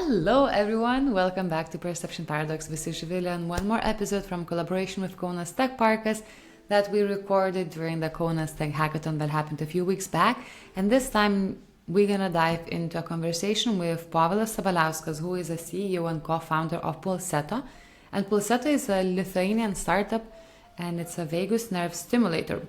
Hello everyone, welcome back to Perception Paradox with Zivile and one more episode from collaboration with Kaunas Tech Parkas that we recorded during the Kaunas Tech Hackathon that happened a few weeks back. And this time we're gonna dive into a conversation with Povilas Sabaliauskas, who is a CEO and co-founder of Pulsetto. And Pulsetto is a Lithuanian startup and it's a vagus nerve stimulator.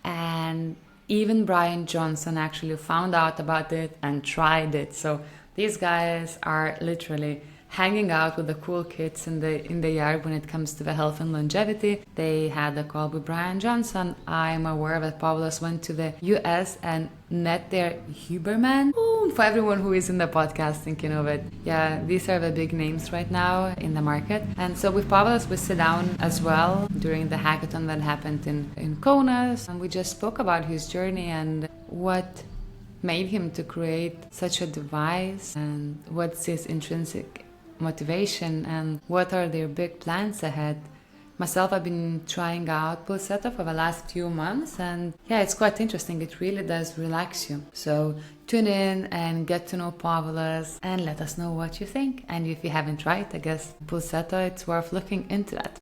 And even Brian Johnson actually found out about it and tried it. So these guys are literally hanging out with the cool kids in the yard when it comes to the health and longevity. They had a call with Brian Johnson. I'm aware that Povilas went to the US and met their Huberman. Ooh, for everyone who is in the podcast thinking of it, yeah, these are the big names right now in the market. And so with Povilas, we sit down as well during the hackathon that happened in Kaunas, and we just spoke about his journey and what made him to create such a device and what's his intrinsic motivation and what are their big plans ahead. Myself, I've been trying out Pulsetto for the last few months and yeah, it's quite interesting. It really does relax you. So tune in and get to know Povilas and let us know what you think. And if you haven't tried, I guess Pulsetto, it's worth looking into that.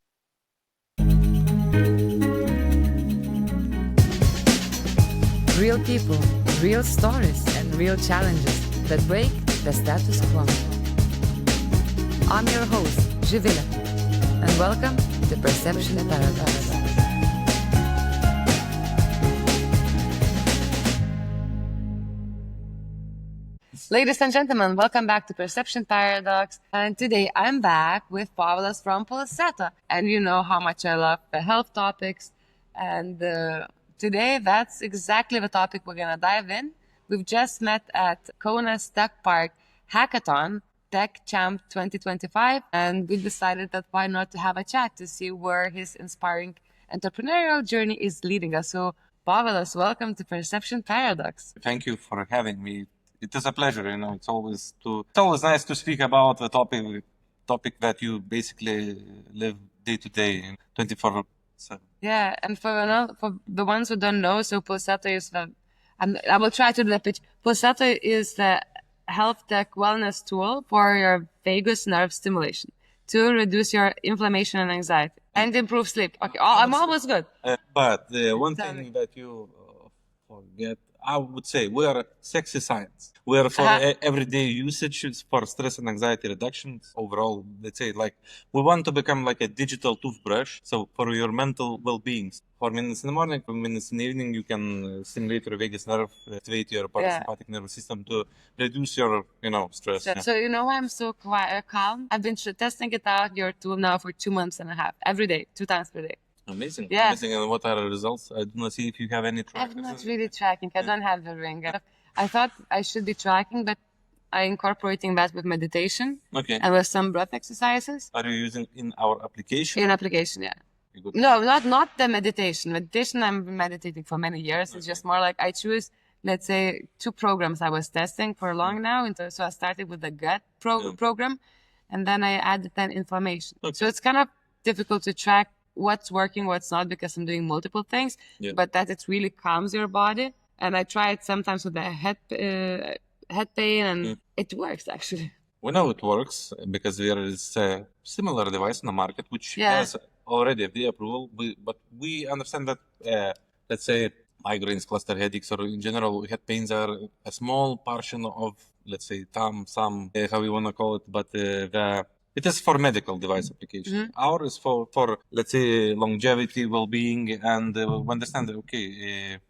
Real people, real stories, and real challenges that break the status quo. I'm your host, Zivile, and welcome to Perception Paradox. Ladies and gentlemen, welcome back to Perception Paradox. And today I'm back with Povilas from Pulsato. And you know how much I love the health topics. And today, that's exactly the topic we're going to dive in. We've just met at Kaunas Tech Park Hackathon, Tech Champ 2025, and we decided that why not to have a chat to see where his inspiring entrepreneurial journey is leading us. So, Povilas, welcome to Perception Paradox. Thank you for having me. It is a pleasure. It's always nice to speak about the topic that you basically live day to day, 24/7. Yeah, and for the ones who don't know, so Pulsato is I will try to do the pitch. Pulsato is the health tech wellness tool for your vagus nerve stimulation to reduce your inflammation and anxiety and improve sleep. Okay, I'm almost good. But the one thing that you forget, I would say, we are sexy science. We are for everyday usage, it's for stress and anxiety reduction. Overall, let's say, we want to become like a digital toothbrush. So for your mental well-being, 4 minutes in the morning, 4 minutes in the evening, you can stimulate your vagus nerve, activate your parasympathetic nervous system to reduce your, stress. Yeah. So you know why I'm so calm? I've been testing it out, your tool now for 2 months and a half, every day, 2 times per day. Amazing. Yeah. Amazing. And what are the results? I do not see if you have any tracking. I'm not really tracking. I don't have the ring. I thought I should be tracking, but I'm incorporating that with meditation. Okay. And with some breath exercises. Are you using in our application? In application, yeah. No, not the meditation. Meditation, I'm meditating for many years. Okay. It's just more like I choose, let's say, 2 programs I was testing for long now. So I started with the gut program, and then I added then inflammation. Okay. So it's kind of difficult to track what's working, what's not, because I'm doing multiple things, but that it really calms your body. And I try it sometimes with the head pain, and it works actually. We know it works because there is a similar device on the market which has already FDA approval, but we understand that, let's say, migraines, cluster headaches, or in general head pains are a small portion of, let's say, some how you want to call it, but it is for medical device application. Mm-hmm. Ours is for let's say longevity, well-being, and we understand that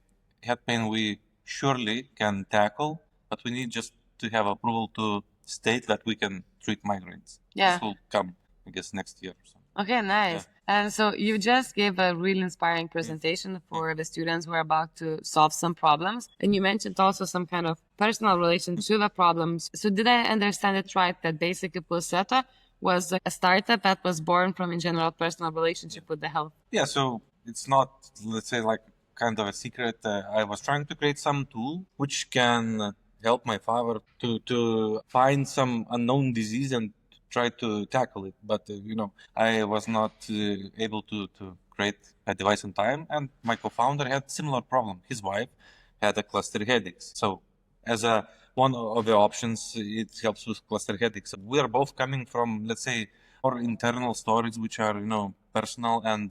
head pain we surely can tackle, but we need just to have approval to state that we can treat migraines. Yeah. This will come, I guess, next year or something. Okay, nice. Yeah. And so you just gave a really inspiring presentation for the students who are about to solve some problems. And you mentioned also some kind of personal relation to the problems. So did I understand it right that basically Pulsetto was a startup that was born from, in general, personal relationship with the health? Yeah, so it's not, let's say, like kind of a secret. I was trying to create some tool which can help my father to find some unknown disease and try to tackle it. But, I was not able to create a device in time. And my co-founder had similar problem. His wife had a cluster headaches. So as a one of the options. It helps with cluster headaches. We are both coming from, let's say, our internal stories, which are, personal. And,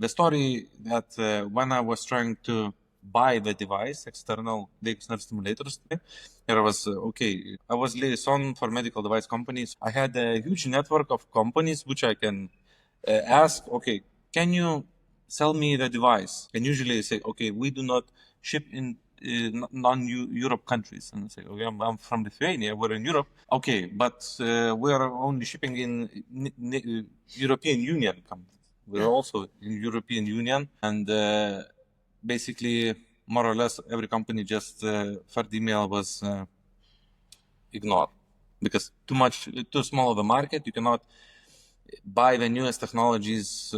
the story that when I was trying to buy the device, the external stimulators, there was, I was liaison for medical device companies. I had a huge network of companies which I can ask, okay, can you sell me the device? And usually they say, okay, we do not ship in non-Europe countries. And I say, okay, I'm from Lithuania, we're in Europe. Okay, but we are only shipping in European Union countries. We're also in European Union. And basically, more or less, every company just third email was ignored. Because too small of a market, you cannot buy the newest technologies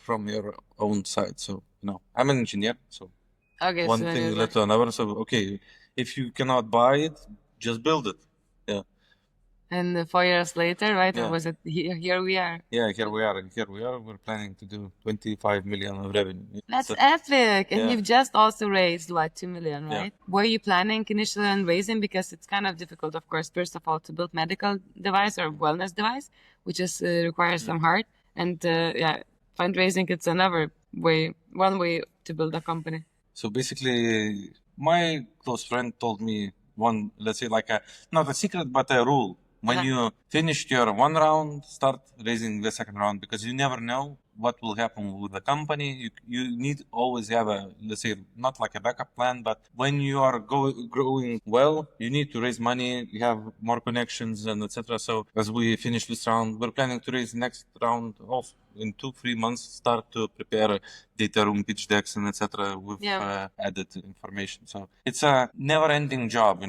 from your own side. So, I'm an engineer, so Okay, one so then thing it's led to another. So, okay, if you cannot buy it, just build it. Yeah. And 4 years later, right? Yeah. Or was it here we are? Yeah, here we are. And here we are. We're planning to do 25 million of revenue. That's So, epic. And yeah. you've just also raised, what, 2 million, Yeah. right? Were you planning initially on raising? Because it's kind of difficult, of course, first of all, to build medical device or wellness device, which is requires some heart. And fundraising, it's one way to build a company. So basically, my close friend told me let's say not a secret, but a rule. When you finished your one round, start raising the second round, because you never know what will happen with the company. You need always have let's say, not like a backup plan, but when you are growing well, you need to raise money, you have more connections and etc. So as we finish this round, we're planning to raise next round also in 2-3 months, start to prepare data room pitch decks and etc. with added information. So it's a never ending job,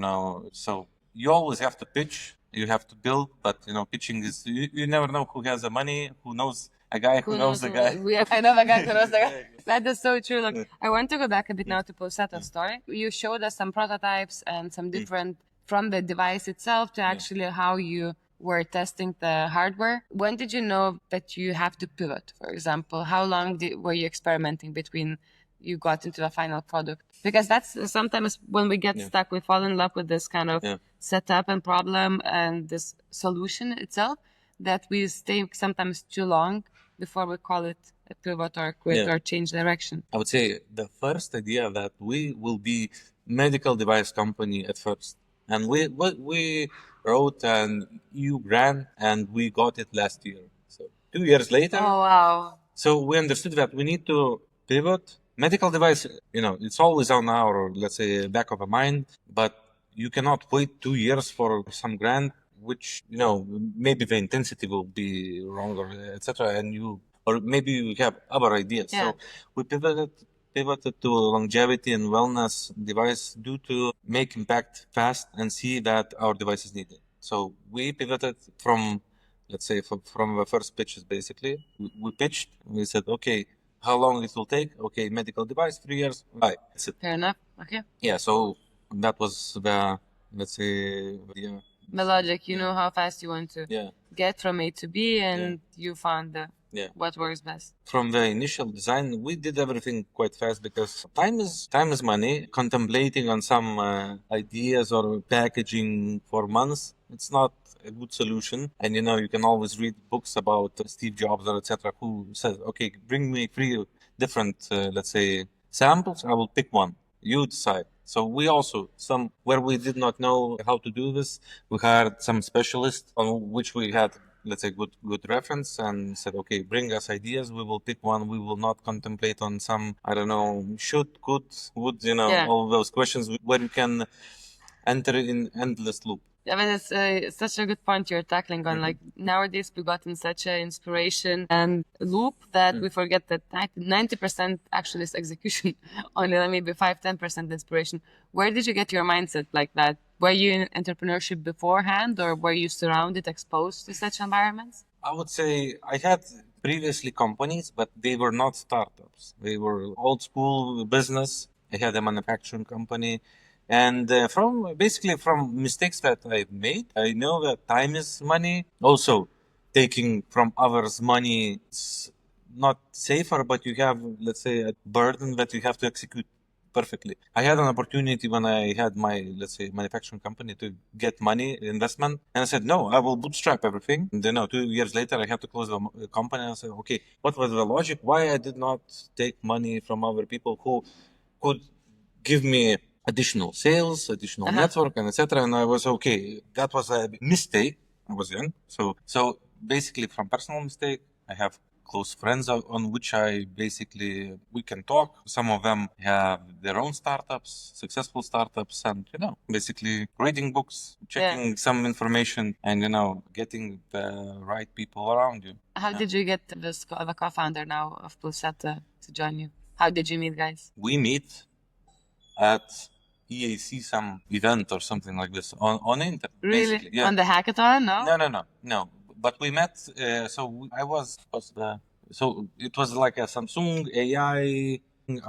so you always have to pitch. You have to build, but pitching is you never know who has the money, who knows a guy who knows the guy. I know the guy who knows the guy. That is so true. Look, I want to go back a bit now to Pulsetto story. You showed us some prototypes and some different from the device itself to actually how you were testing the hardware. When did you know that you have to pivot? For example, how long were you experimenting between you got into the final product? Because that's sometimes when we get stuck, we fall in love with this kind of setup and problem and this solution itself, that we stay sometimes too long before we call it a pivot or quit or change direction. I would say the first idea that we will be medical device company at first. And we wrote an EU grant and we got it last year. So 2 years later. Oh, wow. So we understood that we need to pivot. Medical device, it's always on our, let's say, back of a mind, but you cannot wait 2 years for some grant, which, maybe the intensity will be wrong or etc. Or maybe you have other ideas. Yeah. So we pivoted to longevity and wellness device due to make impact fast and see that our device is needed. So we pivoted from, let's say, from the first pitches, basically. We pitched, we said, okay, how long it will take? Okay, medical device, 3 years. Bye. That's it. Fair enough. Okay. Yeah, so that was the, let's say, the logic. You know how fast you want to get from A to B, and you found what works best. From the initial design, we did everything quite fast because time is money. Contemplating on some ideas or packaging for months, it's not a good solution. And you can always read books about Steve Jobs or etc. who says, okay, bring me 3 different, let's say, samples. I will pick one. You decide. So we also, where we did not know how to do this, we hired some specialists on which we had, let's say, good reference, and said, okay, bring us ideas. We will pick one. We will not contemplate on some, I don't know, should, could, would, all those questions where you can enter in endless loop. I mean, it's such a good point you're tackling on. Like nowadays, we got in such an inspiration and loop that we forget that 90% actually is execution. Only maybe 5-10% inspiration. Where did you get your mindset like that? Were you in entrepreneurship beforehand, or were you surrounded, exposed to such environments? I would say I had previously companies, but they were not startups. They were old school business. I had a manufacturing company. And from mistakes that I've made, I know that time is money. Also, taking from others' money, it's not safer, but you have, let's say, a burden that you have to execute perfectly. I had an opportunity when I had my, let's say, manufacturing company to get money, investment. And I said, no, I will bootstrap everything. And then 2 years later, I had to close the company. And I said, okay, what was the logic? Why I did not take money from other people who could give me additional sales, additional network, and etc. And I was okay. That was a mistake. I was young. So basically from personal mistake, I have close friends on which I basically, we can talk. Some of them have their own startups, successful startups, and, basically reading books, checking some information, and, getting the right people around you. How did you get the co-founder now of Pulsetto to join you? How did you meet, guys? We meet at EAC some event or something like this on internet. Really? Basically, yeah. On the hackathon? No. But we met. So it was like a Samsung AI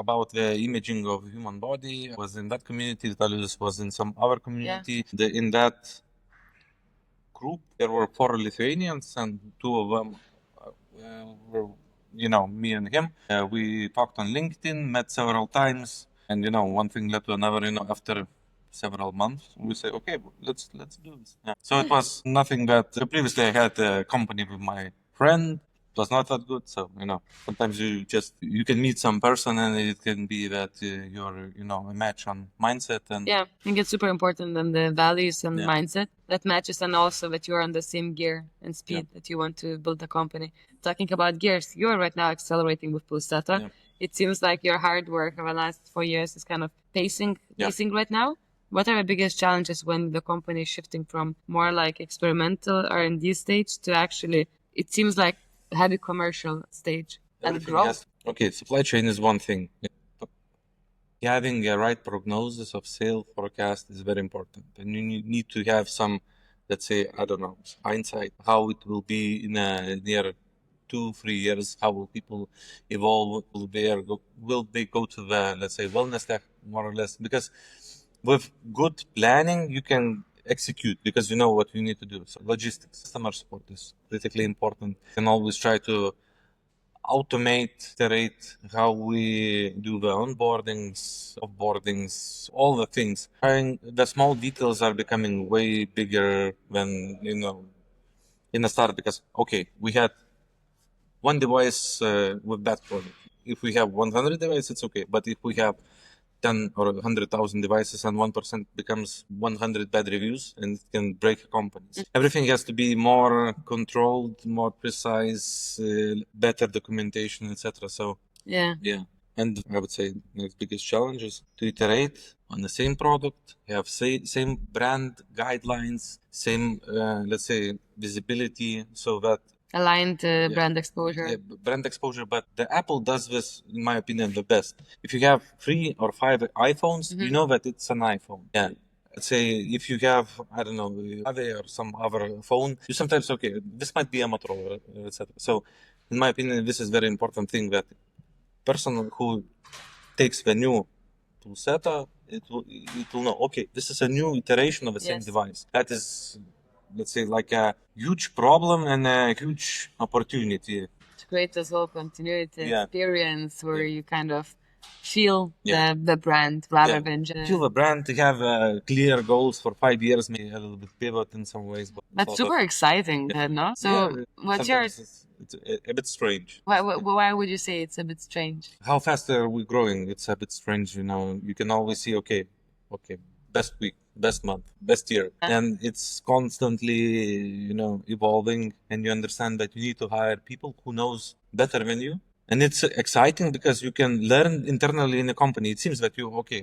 about the imaging of human body. I was in that community. Vitalijus was in some other community. In that group, there were 4 Lithuanians, and 2 of them were, me and him. We talked on LinkedIn, met several times. And one thing led to another. After several months, we say, okay, let's do this. Yeah. So it was nothing that previously I had a company with my friend. It was not that good. So sometimes you can meet some person and it can be that you're a match on mindset. And I think it's super important, and the values and mindset that matches, and also that you're on the same gear and speed that you want to build a company. Talking about gears, you're right now accelerating with Pulsetto. Yeah. It seems like your hard work over the last 4 years is kind of pacing right now. What are the biggest challenges when the company is shifting from more like experimental R&D stage to actually, it seems like heavy commercial stage and growth? Okay, supply chain is one thing. Having a right prognosis of sales forecast is very important. And you need to have some, let's say, hindsight, how it will be in a near 2-3 years. How will people evolve? Will they go to the, let's say, wellness tech, more or less? Because with good planning, you can execute because you know what you need to do. So logistics, customer support is critically important. You can always try to automate, iterate how we do the onboardings, offboardings, all the things. And the small details are becoming way bigger than, in the start, because, okay, we had one device with bad product. If we have 100 devices, it's okay. But if we have 10 or 100,000 devices and 1% becomes 100 bad reviews, and it can break a company. Everything has to be more controlled, more precise, better documentation, etc. So yeah. And I would say the biggest challenge is to iterate on the same product, have same brand guidelines, same let's say visibility, so that aligned brand exposure. Yeah, brand exposure, but the Apple does this, in my opinion, the best. If you have 3 or 5 iPhones, you know that it's an iPhone. Yeah. Let's say if you have, I don't know, Ave or some other phone, you sometimes, okay, this might be a Motorola, etc. So, in my opinion, this is very important thing, that person who takes the new Pulsetto, it will know, okay, this is a new iteration of the same device. That is, let's say, like a huge problem and a huge opportunity. To create this whole continuity experience where you kind of feel the brand rather than just... Feel the brand, to have clear goals for 5 years, maybe a little bit pivot in some ways. But that's super exciting, no? So what's yours? It's a bit strange. Why would you say it's a bit strange? How fast are we growing? It's a bit strange, You can always see, okay, best week, best month, best year. And it's constantly, evolving, and you understand that you need to hire people who knows better than you. And it's exciting because you can learn internally in a company. It seems that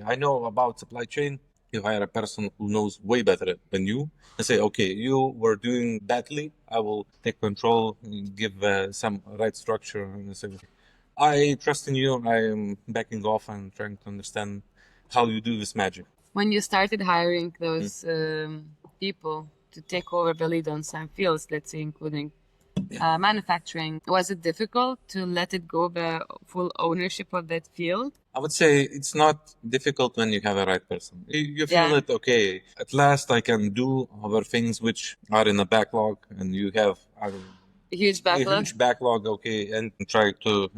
I know about supply chain. You hire a person who knows way better than you and say, okay, you were doing badly. I will take control, give some right structure, and say, I trust in you. I am backing off and trying to understand how you do this magic. When you started hiring those people to take over the lead on some fields, let's say including manufacturing, was it difficult to let it go, the full ownership of that field? I would say it's not difficult when you have a right person. You feel it, okay, at last I can do other things which are in a backlog, and you have a huge backlog, okay, and try to,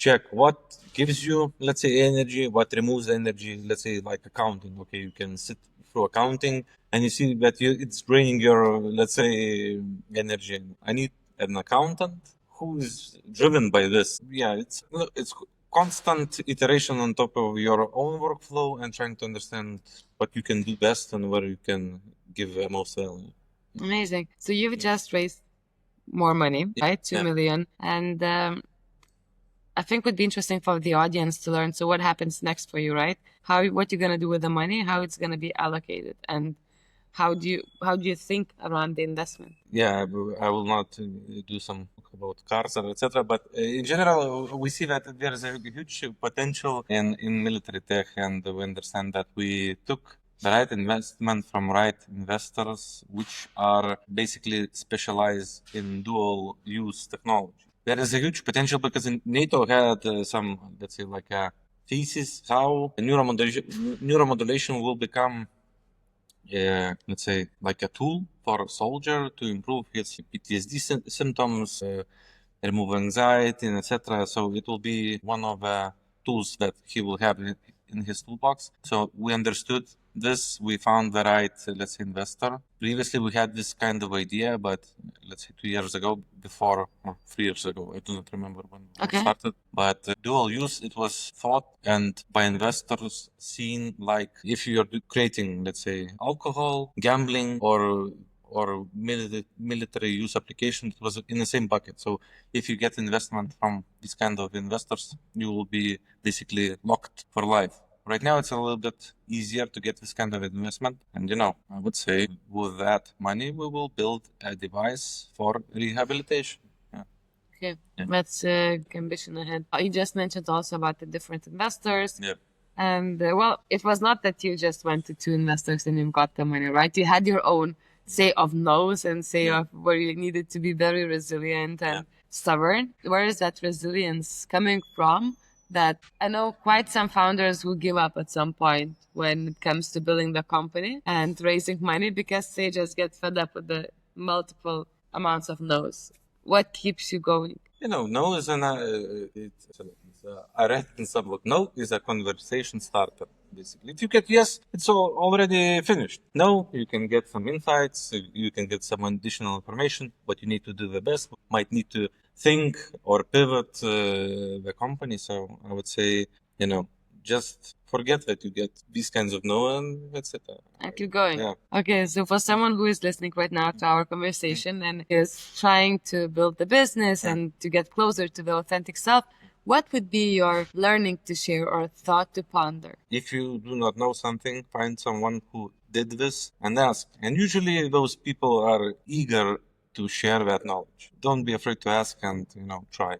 check what gives you, let's say, energy, what removes energy. Let's say like accounting. Okay, you can sit through accounting and you see that it's draining your, let's say, energy. I need an accountant who is driven by this. Yeah, it's constant iteration on top of your own workflow and trying to understand what you can do best and where you can give most value. Amazing. So you've just raised more money, right? 2 million. And I think would be interesting for the audience to learn. So what happens next for you, right? What you're gonna do with the money, how it's gonna be allocated, and how do you think around the investment? Yeah, I will not do some about cars or etc. But in general, we see that there is a huge potential in military tech, and we understand that we took the right investment from right investors, which are basically specialized in dual use technology. There is a huge potential because NATO had some, let's say, like a thesis how neuromodulation will become, let's say, like a tool for a soldier to improve his PTSD symptoms, remove anxiety, and etc. So it will be one of the tools that he will have in his toolbox. So we understood this. We found the right, let's say, investor. Previously, we had this kind of idea, but let's say 2 years ago, before, or 3 years ago, I do not remember when we started. But dual use, it was thought and by investors seen like if you're creating, let's say, alcohol, gambling, or military use application, it was in the same bucket. So if you get investment from these kind of investors, you will be basically locked for life. Right now, it's a little bit easier to get this kind of investment. And, I would say with that money, we will build a device for rehabilitation. Yeah. Okay, that's ambition ahead. You just mentioned also about the different investors. Yeah. And well, it was not that you just went to 2 investors and you got the money, right? You had your own say of no's and say of where you needed to be very resilient and stubborn. Where is that resilience coming from? That I know quite some founders who give up at some point when it comes to building the company and raising money because they just get fed up with the multiple amounts of no's. What keeps you going? No is I read in some book. No is a conversation starter. Basically, if you get yes, it's already finished. No, you can get some insights, you can get some additional information, but you need to do the best. Might need to think or pivot the company. So I would say, just forget that you get these kinds of no, and that's it. I keep going. Yeah. Okay, so for someone who is listening right now to our conversation and is trying to build the business and to get closer to the authentic self, what would be your learning to share or thought to ponder? If you do not know something, find someone who did this and ask. And usually those people are eager to share that knowledge. Don't be afraid to ask and, try.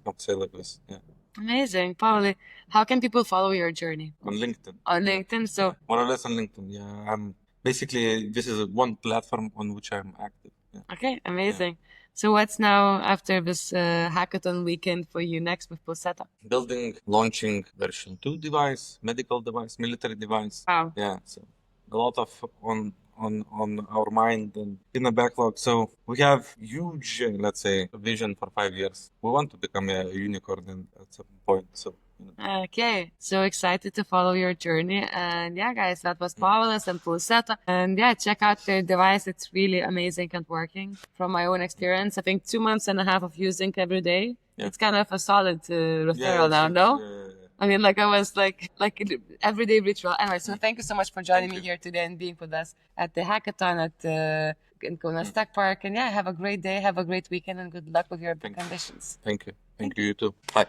Don't say like this. Yeah. Amazing. Pauli, how can people follow your journey? On LinkedIn. On LinkedIn, so... More or less on LinkedIn, yeah. Basically, this is one platform on which I'm active. Yeah. Okay, amazing. Yeah. So what's now after this hackathon weekend for you next with Pulsetto? Building, launching version 2 device, medical device, military device. Wow. Yeah, so a lot of on our mind and in the backlog. So we have huge, let's say, vision for 5 years. We want to become a unicorn at some point. So. Okay, so excited to follow your journey. And yeah, guys, that was Povilas and Pulsetto. And yeah, check out their device. It's really amazing and working. From my own experience, I think 2.5 months of using every day. Yeah. It's kind of a solid referral now, no? I mean, I was like everyday ritual. Anyway, so thank you so much for joining me here today and being with us at the hackathon in Kaunas Tech Park. And yeah, have a great day, have a great weekend, and good luck with your ambitions. Thank you. Thank you, you too. Bye.